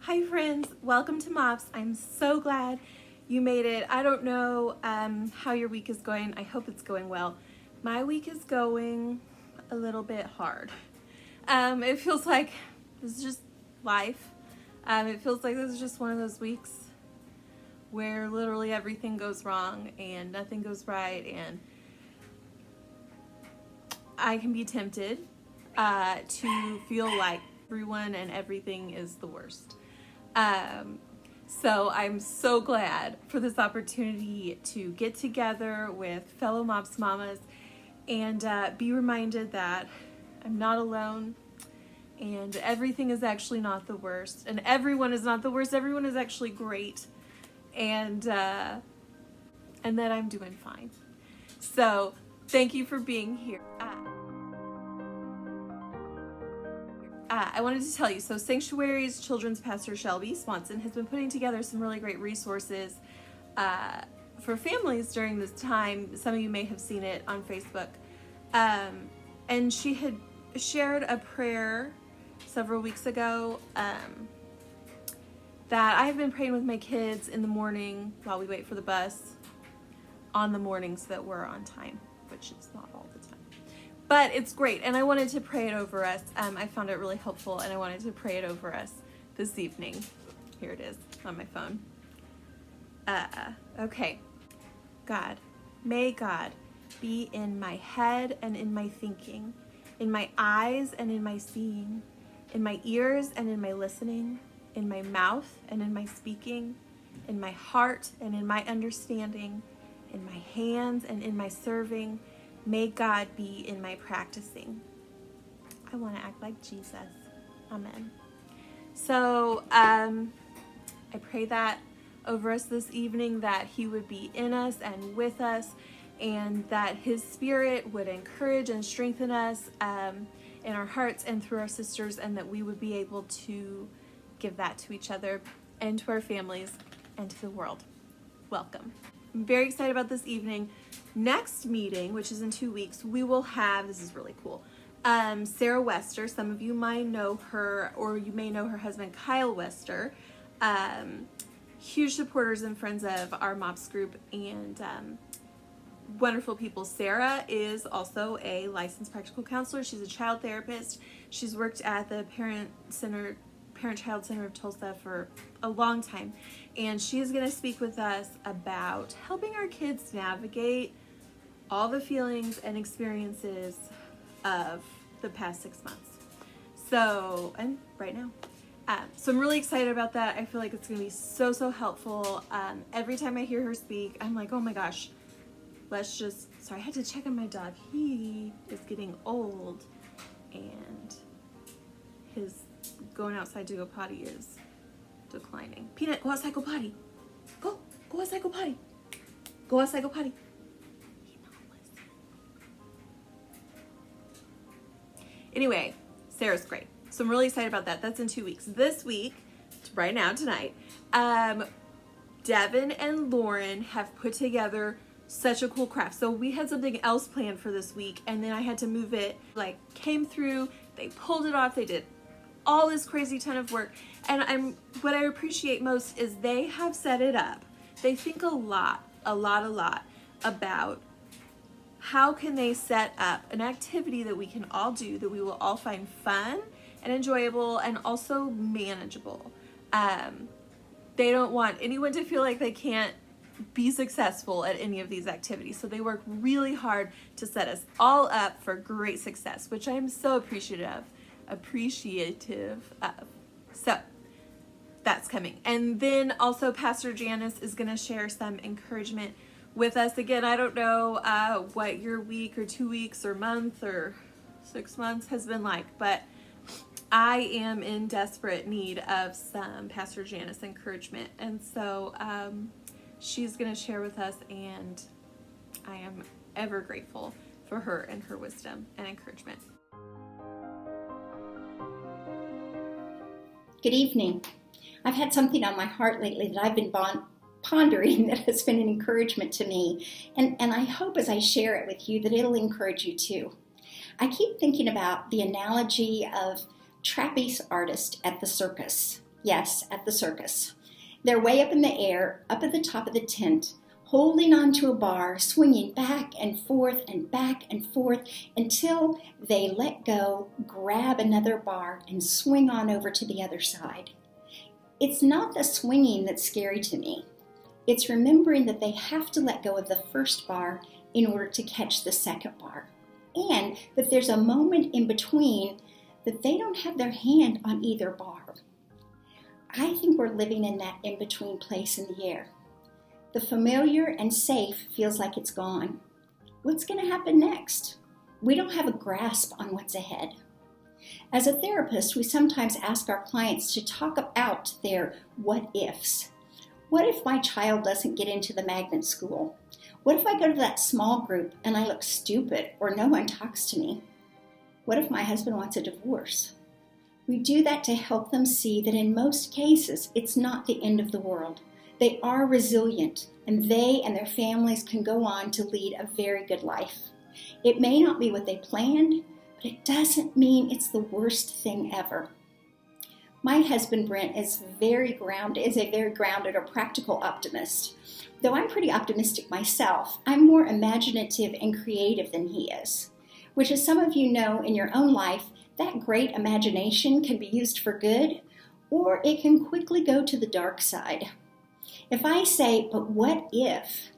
Hi friends, welcome to MOPS. I'm so glad you made it. I don't know how your week is going. I hope it's going well. My week is going a little bit hard. It feels like this is just life. It feels like this is just one of those weeks where literally everything goes wrong and nothing goes right, and I can be tempted to feel like everyone and everything is the worst. So I'm so glad for this opportunity to get together with fellow MOPS mamas and be reminded that I'm not alone and everything is actually not the worst, and everyone is not the worst. Everyone is actually great, and that I'm doing fine. So thank you for being here. I wanted to tell you, so Sanctuary's children's pastor Shelby Swanson has been putting together some really great resources for families during this time. Some of you may have seen it on Facebook. And she had shared a prayer several weeks ago that I've been praying with my kids in the morning while we wait for the bus on the mornings that we're on time, which is not all the time. But it's great, and I wanted to pray it over us. I found it really helpful, and I wanted to pray it over us this evening. Here it is on my phone. Okay. God, may God be in my head and in my thinking, in my eyes and in my seeing, in my ears and in my listening, in my mouth and in my speaking, in my heart and in my understanding, in my hands and in my serving. May God be in my practicing. I want to act like Jesus. Amen. So I pray that over us this evening, that he would be in us and with us, and that his spirit would encourage and strengthen us in our hearts and through our sisters, and that we would be able to give that to each other and to our families and to the world. Welcome. I'm very excited about this evening. Next meeting, which is in 2 weeks, we will have, this is really cool, Sarah Wester. Some of you might know her, or you may know her husband, Kyle Wester. Huge supporters and friends of our MOPS group, and wonderful people. Sarah is also a licensed practical counselor. She's a child therapist. She's worked at the Parent-Child Center of Tulsa for a long time, and she is going to speak with us about helping our kids navigate all the feelings and experiences of the past 6 months. So, and right now. So I'm really excited about that. I feel like it's going to be so helpful. Every time I hear her speak, I'm like, oh my gosh, sorry, I had to check on my dog. He is getting old, and his going outside to go potty is declining. Peanut, go outside, go potty. Go outside, go potty. Go outside, go potty. He not listening. Anyway, Sarah's great. So I'm really excited about that. That's in 2 weeks. This week, right now, tonight, Devin and Lauren have put together such a cool craft. So we had something else planned for this week, and then I had to move it. Came through, they pulled it off, they did all this crazy ton of work, and what I appreciate most is they have set it up. They think a lot about how can they set up an activity that we can all do, that we will all find fun and enjoyable and also manageable. They don't want anyone to feel like they can't be successful at any of these activities, so they work really hard to set us all up for great success, which I am so appreciative of. So that's coming. And then also Pastor Janice is going to share some encouragement with us. Again, I don't know what your week or 2 weeks or month or 6 months has been like, but I am in desperate need of some Pastor Janice encouragement. And so she's going to share with us, and I am ever grateful for her and her wisdom and encouragement. Good evening. I've had something on my heart lately that I've been pondering that has been an encouragement to me, and I hope as I share it with you that it'll encourage you too. I keep thinking about the analogy of trapeze artist at the circus. Yes, at the circus. They're way up in the air, up at the top of the tent, holding onto a bar, swinging back and forth until they let go, grab another bar, and swing on over to the other side. It's not the swinging that's scary to me. It's remembering that they have to let go of the first bar in order to catch the second bar, and that there's a moment in between that they don't have their hand on either bar. I think we're living in that in-between place in the air. The familiar and safe feels like it's gone. What's going to happen next? We don't have a grasp on what's ahead. As a therapist, we sometimes ask our clients to talk about their what ifs. What if my child doesn't get into the magnet school? What if I go to that small group and I look stupid or no one talks to me? What if my husband wants a divorce? We do that to help them see that in most cases, it's not the end of the world. They are resilient, and they and their families can go on to lead a very good life. It may not be what they planned, but it doesn't mean it's the worst thing ever. My husband, Brent, is a very grounded or practical optimist. Though I'm pretty optimistic myself, I'm more imaginative and creative than he is, which, as some of you know in your own life, that great imagination can be used for good, or it can quickly go to the dark side. If I say, but what if?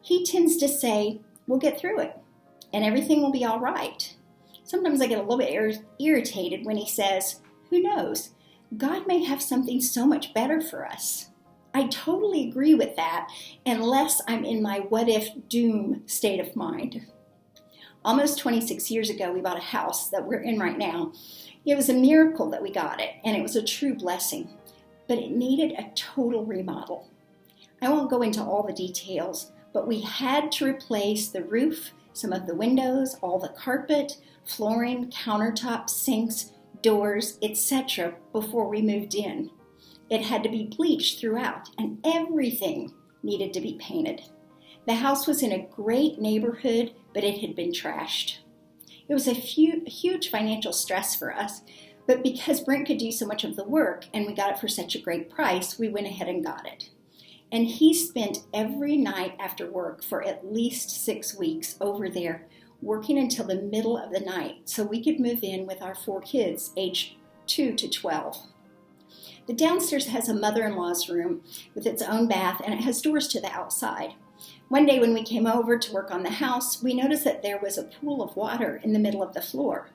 He tends to say, we'll get through it, and everything will be all right. Sometimes I get a little bit irritated when he says, who knows? God may have something so much better for us. I totally agree with that, unless I'm in my what if doom state of mind. Almost 26 years ago, we bought a house that we're in right now. It was a miracle that we got it, and it was a true blessing, but it needed a total remodel. I won't go into all the details, but we had to replace the roof, some of the windows, all the carpet, flooring, countertops, sinks, doors, etc. before we moved in. It had to be bleached throughout, and everything needed to be painted. The house was in a great neighborhood, but it had been trashed. It was a huge financial stress for us, but because Brent could do so much of the work and we got it for such a great price, we went ahead and got it. And he spent every night after work for at least 6 weeks over there, working until the middle of the night so we could move in with our 4 kids, aged 2 to 12. The downstairs has a mother-in-law's room with its own bath, and it has doors to the outside. One day when we came over to work on the house, we noticed that there was a pool of water in the middle of the floor.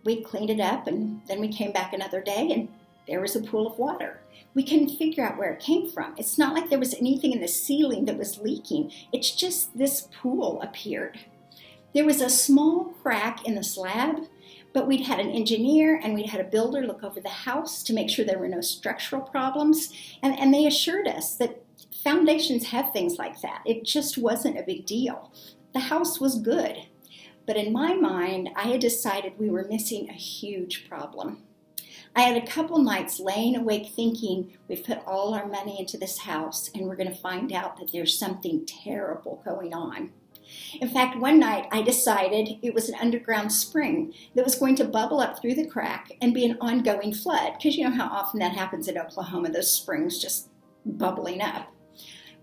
We cleaned it up, and then we came back another day, and there was a pool of water. We couldn't figure out where it came from. It's not like there was anything in the ceiling that was leaking. It's just this pool appeared. There was a small crack in the slab, but we'd had an engineer and we'd had a builder look over the house to make sure there were no structural problems, and they assured us that foundations have things like that. It just wasn't a big deal. The house was good. But in my mind, I had decided we were missing a huge problem. I had a couple nights laying awake thinking we've put all our money into this house and we're going to find out that there's something terrible going on. In fact, one night I decided it was an underground spring that was going to bubble up through the crack and be an ongoing flood, because you know how often that happens in Oklahoma, those springs just bubbling up.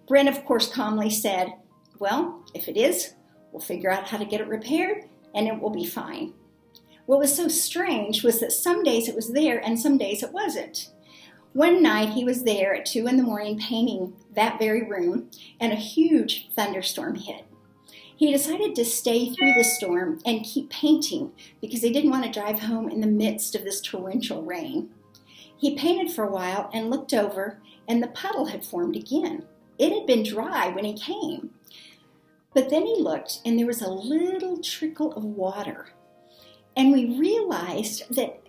Brent, of course, calmly said, well, if it is, we'll figure out how to get it repaired and it will be fine. What was so strange was that some days it was there and some days it wasn't. One night he was there at 2 a.m. painting that very room, and a huge thunderstorm hit. He decided to stay through the storm and keep painting because he didn't want to drive home in the midst of this torrential rain. He painted for a while and looked over, and the puddle had formed again. It had been dry when he came. But then he looked, and there was a little trickle of water. And we realized that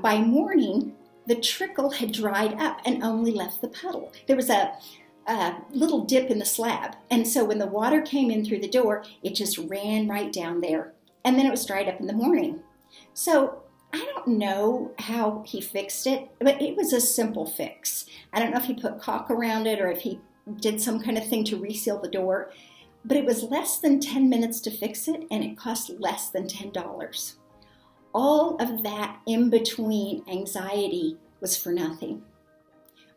by morning, the trickle had dried up and only left the puddle. There was a little dip in the slab. And so when the water came in through the door, it just ran right down there. And then it was dried up in the morning. So I don't know how he fixed it, but it was a simple fix. I don't know if he put caulk around it or if he did some kind of thing to reseal the door. But it was less than 10 minutes to fix it, and it cost less than $10. All of that in-between anxiety was for nothing.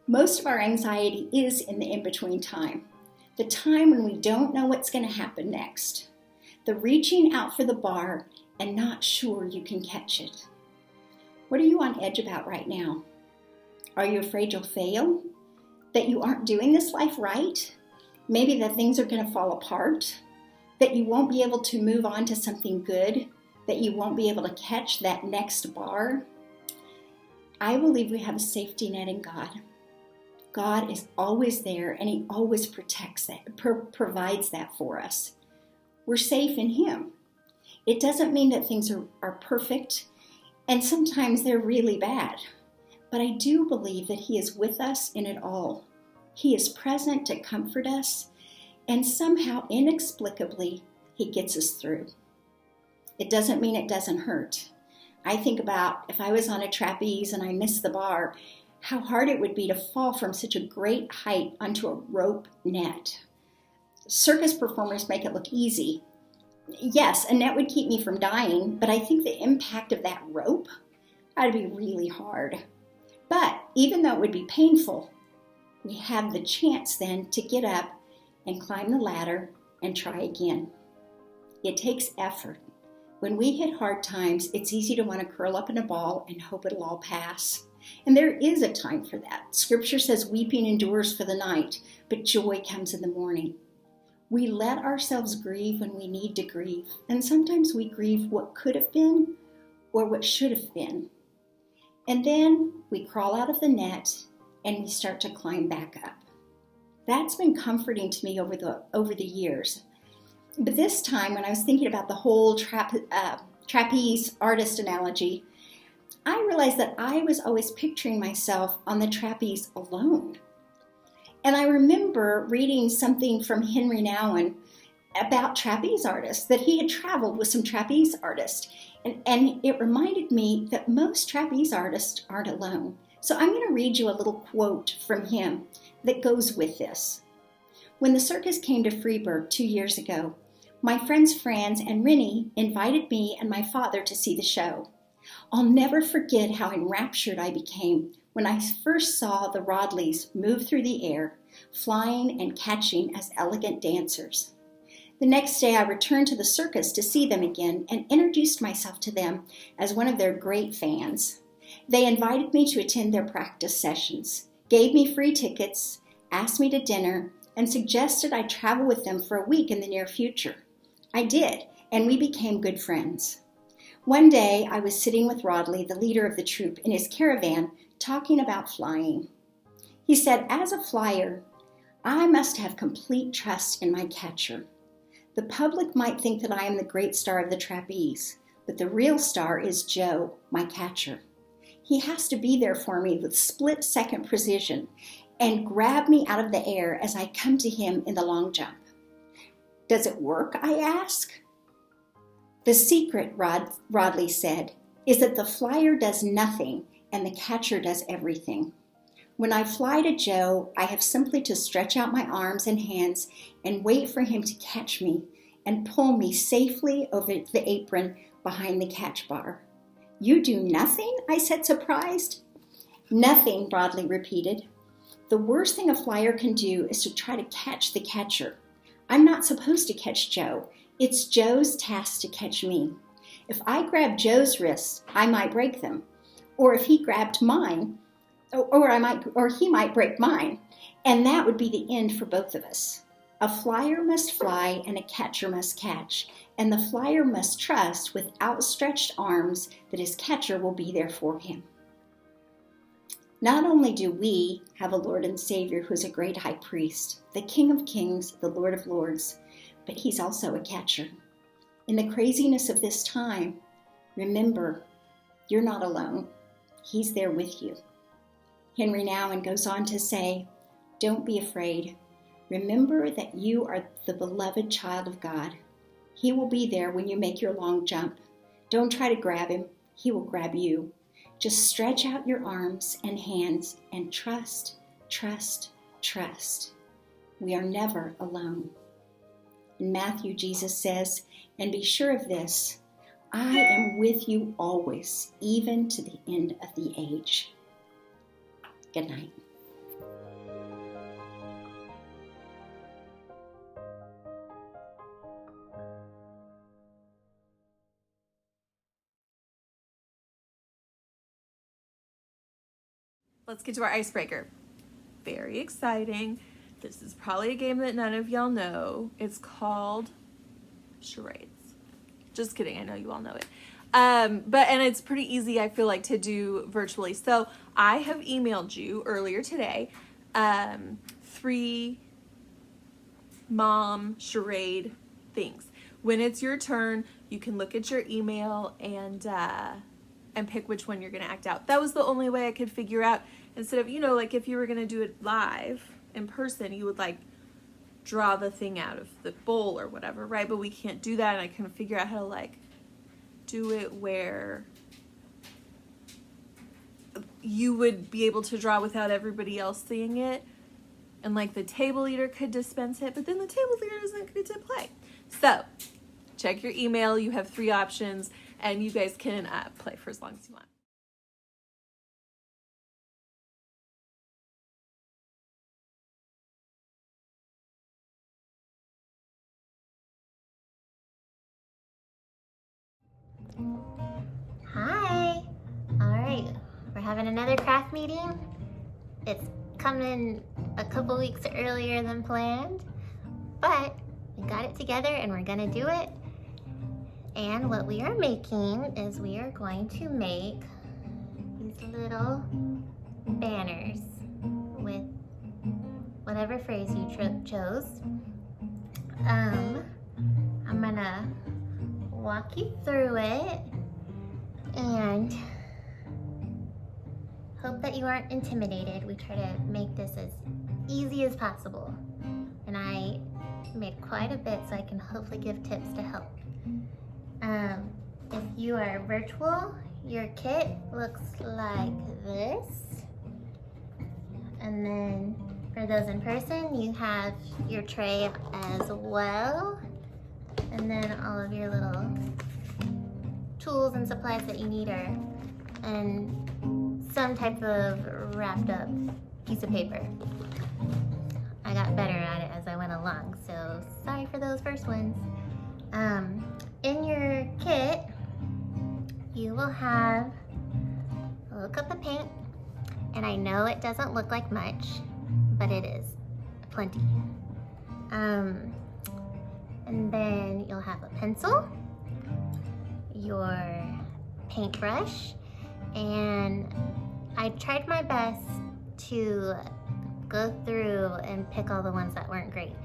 Most of our anxiety is in the in-between time, the time when we don't know what's going to happen next, the reaching out for the bar and not sure you can catch it. What are you on edge about right now? Are you afraid you'll fail? That you aren't doing this life right? Maybe that things are going to fall apart? That you won't be able to move on to something good? That you won't be able to catch that next bar? I believe we have a safety net in God. God is always there, and He always protects that, provides that for us. We're safe in Him. It doesn't mean that things are perfect, and sometimes they're really bad. But I do believe that He is with us in it all. He is present to comfort us, and somehow, inexplicably, He gets us through. It doesn't mean it doesn't hurt. I think about if I was on a trapeze and I missed the bar, how hard it would be to fall from such a great height onto a rope net. Circus performers make it look easy. Yes, a net would keep me from dying, but I think the impact of that rope would be really hard. But even though it would be painful, we have the chance then to get up and climb the ladder and try again. It takes effort. When we hit hard times, it's easy to want to curl up in a ball and hope it'll all pass. And there is a time for that. Scripture says weeping endures for the night, but joy comes in the morning. We let ourselves grieve when we need to grieve, and sometimes we grieve what could have been or what should have been. And then we crawl out of the net and we start to climb back up. That's been comforting to me over the years. But this time, when I was thinking about the whole trapeze artist analogy, I realized that I was always picturing myself on the trapeze alone. And I remember reading something from Henry Nouwen about trapeze artists, that he had traveled with some trapeze artists. And it reminded me that most trapeze artists aren't alone. So I'm going to read you a little quote from him that goes with this. When the circus came to Freiburg 2 years ago, my friends Franz and Rennie invited me and my father to see the show. I'll never forget how enraptured I became when I first saw the Rodleys move through the air, flying and catching as elegant dancers. The next day I returned to the circus to see them again and introduced myself to them as one of their great fans. They invited me to attend their practice sessions, gave me free tickets, asked me to dinner, and suggested I travel with them for a week in the near future. I did, and we became good friends. One day, I was sitting with Rodley, the leader of the troupe, in his caravan, talking about flying. He said, as a flyer, I must have complete trust in my catcher. The public might think that I am the great star of the trapeze, but the real star is Joe, my catcher. He has to be there for me with split-second precision and grab me out of the air as I come to him in the long jump. Does it work, I ask? The secret, Rodley said, is that the flyer does nothing and the catcher does everything. When I fly to Joe, I have simply to stretch out my arms and hands and wait for him to catch me and pull me safely over the apron behind the catch bar. You do nothing? I said, surprised. Nothing, Rodley repeated. The worst thing a flyer can do is to try to catch the catcher. I'm not supposed to catch Joe. It's Joe's task to catch me. If I grab Joe's wrists, I might break them. Or if he grabbed mine, or he might break mine. And that would be the end for both of us. A flyer must fly and a catcher must catch. And the flyer must trust with outstretched arms that his catcher will be there for him. Not only do we have a Lord and Savior who is a great high priest, the King of Kings, the Lord of Lords, but he's also a catcher. In the craziness of this time, remember, you're not alone. He's there with you. Henry Nouwen goes on to say, don't be afraid. Remember that you are the beloved child of God. He will be there when you make your long jump. Don't try to grab him. He will grab you. Just stretch out your arms and hands and trust, trust, trust. We are never alone. In Matthew, Jesus says, and be sure of this, I am with you always, even to the end of the age. Good night. Let's get to our icebreaker. Very exciting. This is probably a game that none of y'all know. It's called charades. Just kidding, I know you all know it. And it's pretty easy, I feel like, to do virtually. So I have emailed you earlier today 3 mom charade things. When it's your turn, you can look at your email and pick which one you're gonna act out. That was the only way I could figure out. Instead of, like if you were gonna do it live in person, you would like draw the thing out of the bowl or whatever, right? But we can't do that, and I couldn't figure out how to like do it where you would be able to draw without everybody else seeing it, and like the table leader could dispense it, but then the table leader doesn't get to play. So check your email. You have 3 options, and you guys can play for as long as you want. Hi. All right, we're having another craft meeting. It's coming a couple weeks earlier than planned, but we got it together and we're gonna do it. And what we are making is we are going to make these little banners with whatever phrase you chose. I'm gonna walk you through it and hope that you aren't intimidated. We try to make this as easy as possible, and I made quite a bit so I can hopefully give tips to help. If you are virtual, your kit looks like this, and then for those in person, you have your tray as well, and then all of your little tools and supplies that you need are in some type of wrapped up piece of paper. I got better at it as I went along, so sorry for those first ones. In your kit, you will have a little cup of paint, and I know it doesn't look like much, but it is plenty. And then you'll have a pencil, your paintbrush, and I tried my best to go through and pick all the ones that weren't great,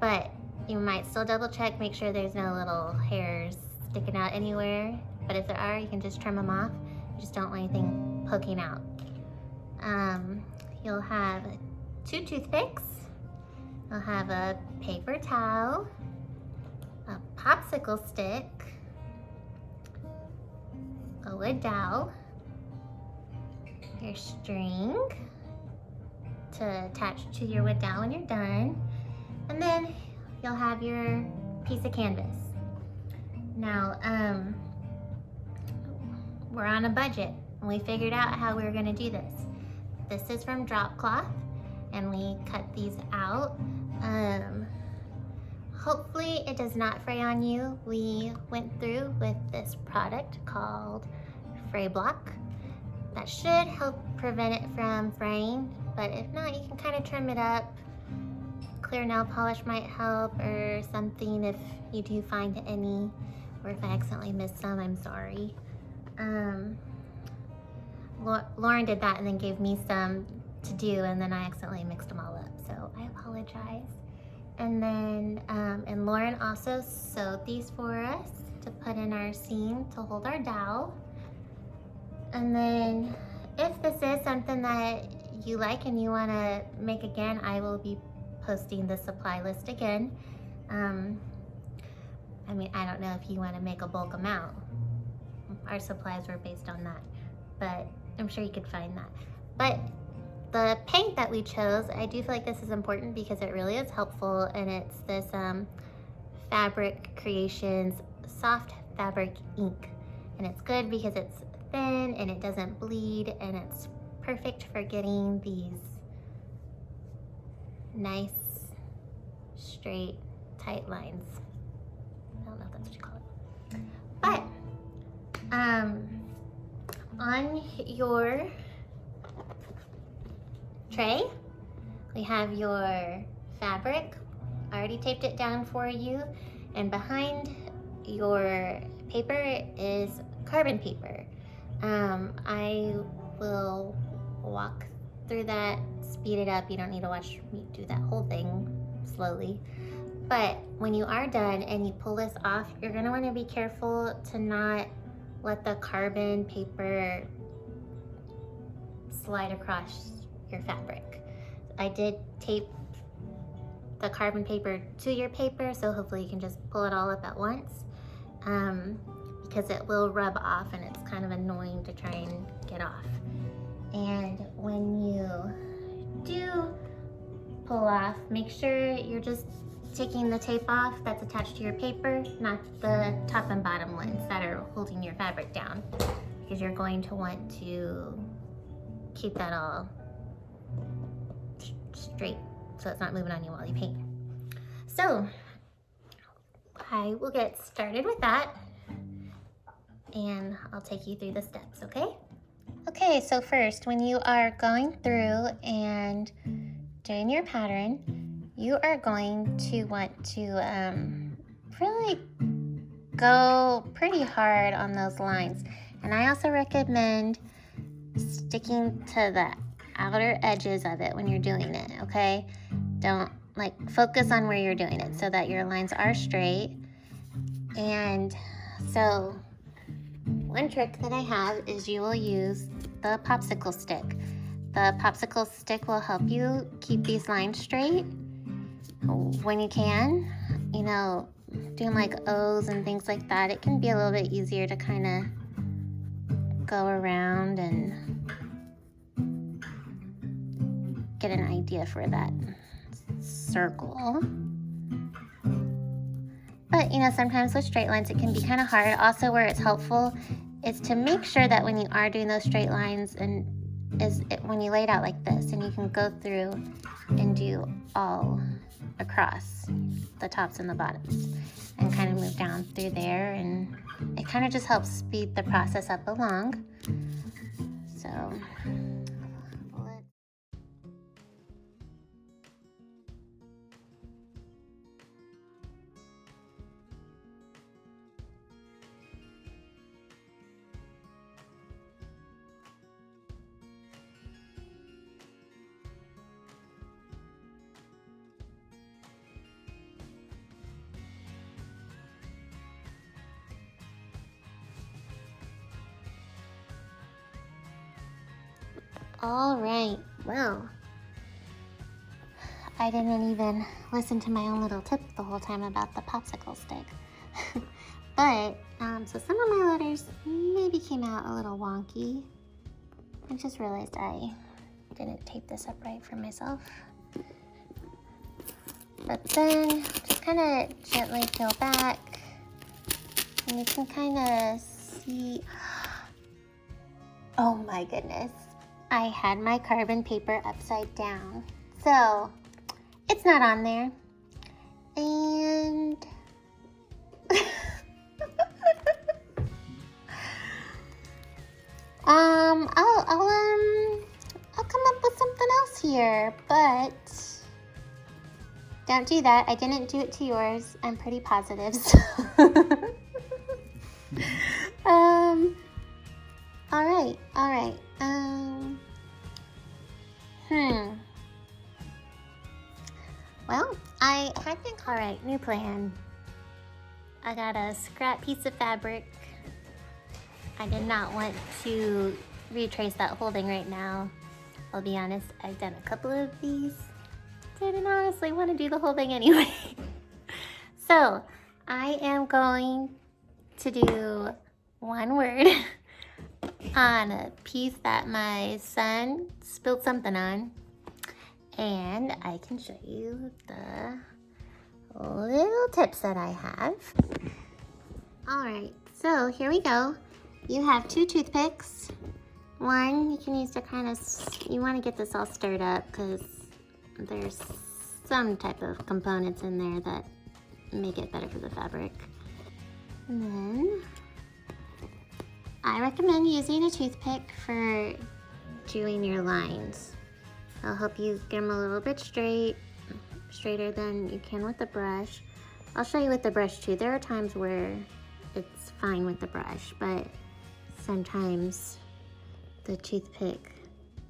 but you might still double check, make sure there's no little hairs sticking out anywhere, but if there are, you can just trim them off. You just don't want anything poking out. You'll have 2 toothpicks, you'll have a paper towel, a popsicle stick, a wood dowel, your string to attach to your wood dowel when you're done, and then you'll have your piece of canvas. Now, we're on a budget, and we figured out how we were gonna do this. This is from drop cloth, and we cut these out. Hopefully it does not fray on you. We went through with this product called Fray Block. That should help prevent it from fraying, but if not, you can kind of trim it up. Clear nail polish might help, or something if you do find any, or if I accidentally missed some, I'm sorry. Lauren did that and then gave me some to do, and then I accidentally mixed them all up, so I apologize. And then, and Lauren also sewed these for us to put in our seam to hold our dowel. And then if this is something that you like and you want to make again, I will be posting the supply list again. I mean, I don't know if you want to make a bulk amount. Our supplies were based on that, but I'm sure you could find that. But the paint that we chose, I do feel like this is important because it really is helpful, and it's this Fabric Creations soft fabric ink, and it's good because it's thin and it doesn't bleed and it's perfect for getting these nice, straight, tight lines. I don't know if that's what you call it. But on your tray, we have your fabric. I already taped it down for you, and behind your paper is carbon paper. I will walk through that, speed it up. You don't need to watch me do that whole thing slowly. But when you are done and you pull this off, you're gonna wanna be careful to not let the carbon paper slide across your fabric. I did tape the carbon paper to your paper, so hopefully you can just pull it all up at once, because it will rub off and it's kind of annoying to try and get off. And when you do pull off, make sure you're just taking the tape off that's attached to your paper, not the top and bottom ones that are holding your fabric down, because you're going to want to keep that all straight so it's not moving on you while you paint. So I will get started with that and I'll take you through the steps, okay? Okay, so first, when you are going through and doing your pattern, you are going to want to really go pretty hard on those lines. And I also recommend sticking to the outer edges of it when you're doing it, okay? Don't focus on where you're doing it so that your lines are straight. And so one trick that I have is you will use the popsicle stick. The popsicle stick will help you keep these lines straight when you can. You know, doing like O's and things like that, it can be a little bit easier to kind of go around and get an idea for that circle. But you know, sometimes with straight lines it can be kind of hard. Also, where it's helpful is to make sure that when you are doing those straight lines, and when you lay it out like this, and you can go through and do all across the tops and the bottoms and kind of move down through there, and it kind of just helps speed the process up along. So all right, well, I didn't even listen to my own little tip the whole time about the popsicle stick. But, so some of my letters maybe came out a little wonky. I just realized I didn't tape this up right for myself. But then, just kind of gently peel back, and you can kind of see, oh my goodness. I had my carbon paper upside down, so it's not on there. And I'll come up with something else here, but don't do that. I didn't do it to yours. I'm pretty positive. So. All right. Well, I think, all right, new plan. I got a scrap piece of fabric. I did not want to retrace that whole thing right now. I'll be honest, I've done a couple of these. Didn't honestly want to do the whole thing anyway. So, I am going to do one word on a piece that my son spilled something on, and I can show you the little tips that I have. All right, so here we go. You have 2 toothpicks. One you can use to kind of, you want to get this all stirred up because there's some type of components in there that make it better for the fabric. And then I recommend using a toothpick for doing your lines. It'll help you get them a little bit straighter than you can with the brush. I'll show you with the brush too. There are times where it's fine with the brush, but sometimes the toothpick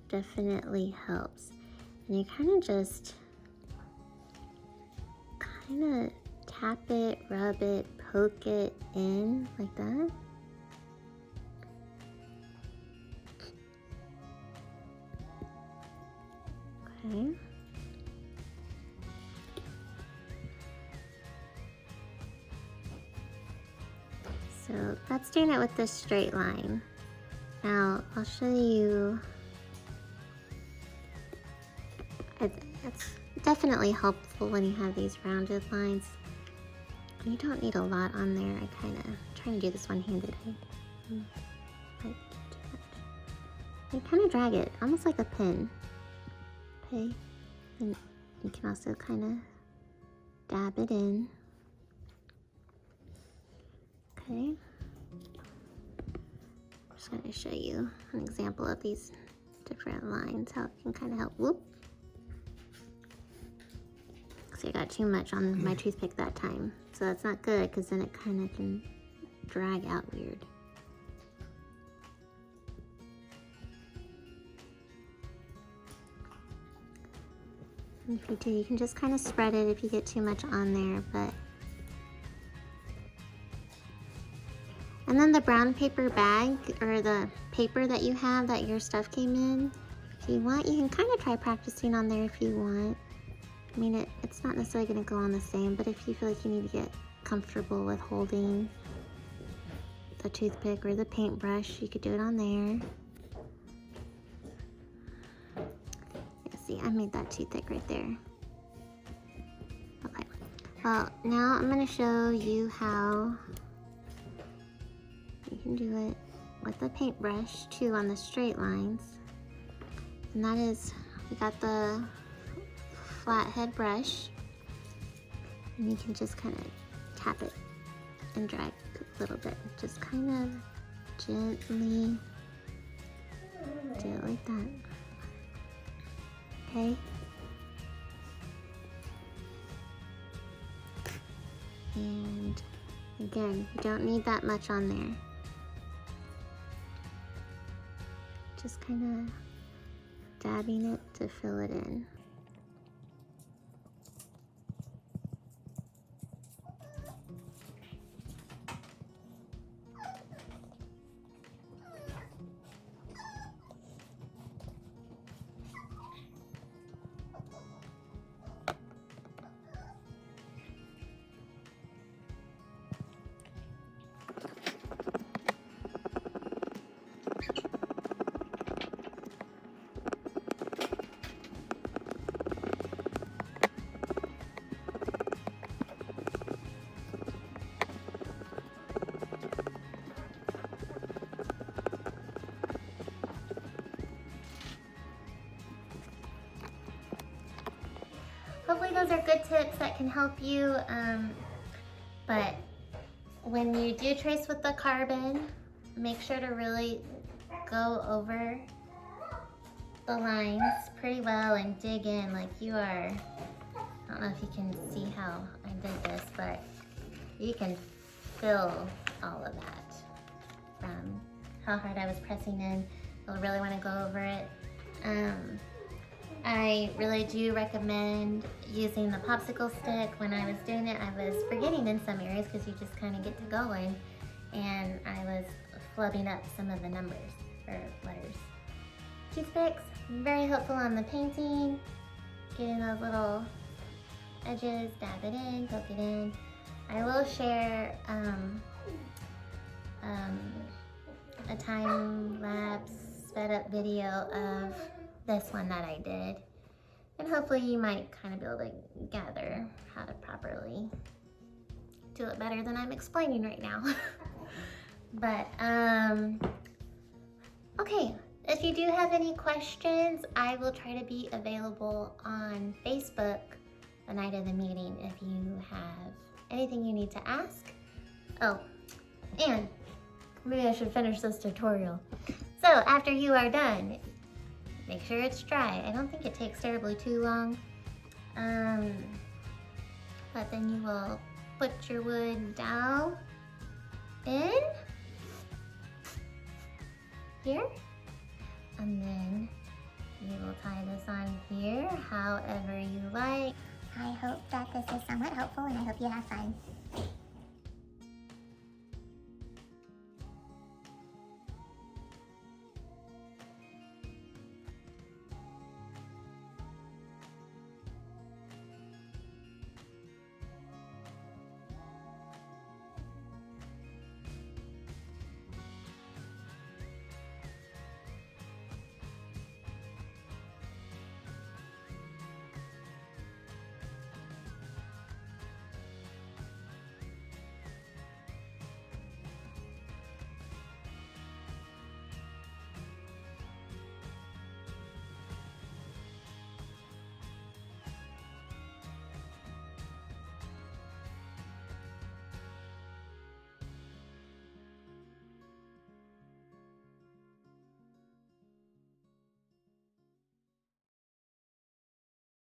definitely helps. And you kind of just tap it, rub it, poke it in like that. Okay. So that's doing it with this straight line. Now I'll show you. It's definitely helpful when you have these rounded lines. You don't need a lot on there. I'm trying to do this one-handed. You kind of drag it, almost like a pin. Okay, and you can also kind of dab it in. Okay, I'm just going to show you an example of these different lines, how it can kind of help. Whoop. So I got too much on my toothpick that time. So that's not good because then it kind of can drag out weird. And if you do, you can just kind of spread it if you get too much on there, but. And then the brown paper bag, or the paper that you have that your stuff came in, if you want, you can kind of try practicing on there if you want. I mean, it's not necessarily going to go on the same, but if you feel like you need to get comfortable with holding the toothpick or the paintbrush, you could do it on there. Yeah, see, I made that too thick right there. Okay, well, now I'm going to show you how you can do it with the paintbrush too on the straight lines. And that is, we got the flathead brush, and you can just kind of tap it and drag a little bit. Just kind of gently do it like that. Okay. And again, you don't need that much on there. Just kind of dabbing it to fill it in. Hopefully those are good tips that can help you, but when you do trace with the carbon, make sure to really go over the lines pretty well and dig in like you are. I don't know if you can see how I did this, but you can feel all of that from how hard I was pressing in. You'll really want to go over it. I really do recommend using the popsicle stick. When I was doing it, I was forgetting in some areas because you just kind of get to going, and I was flubbing up some of the numbers or letters. Toothpicks, very helpful on the painting, getting those little edges, dab it in, poke it in. I will share a time-lapse sped up video of this one that I did, and hopefully you might kind of be able to gather how to properly do it better than I'm explaining right now. But okay, If you do have any questions, I will try to be available on Facebook the night of the meeting if you have anything you need to ask. Oh, and maybe I should finish this tutorial. So after you are done, make sure it's dry. I don't think it takes terribly too long. But then you will put your wood down in here, and then you will tie this on here however you like. I hope that this is somewhat helpful and I hope you have fun.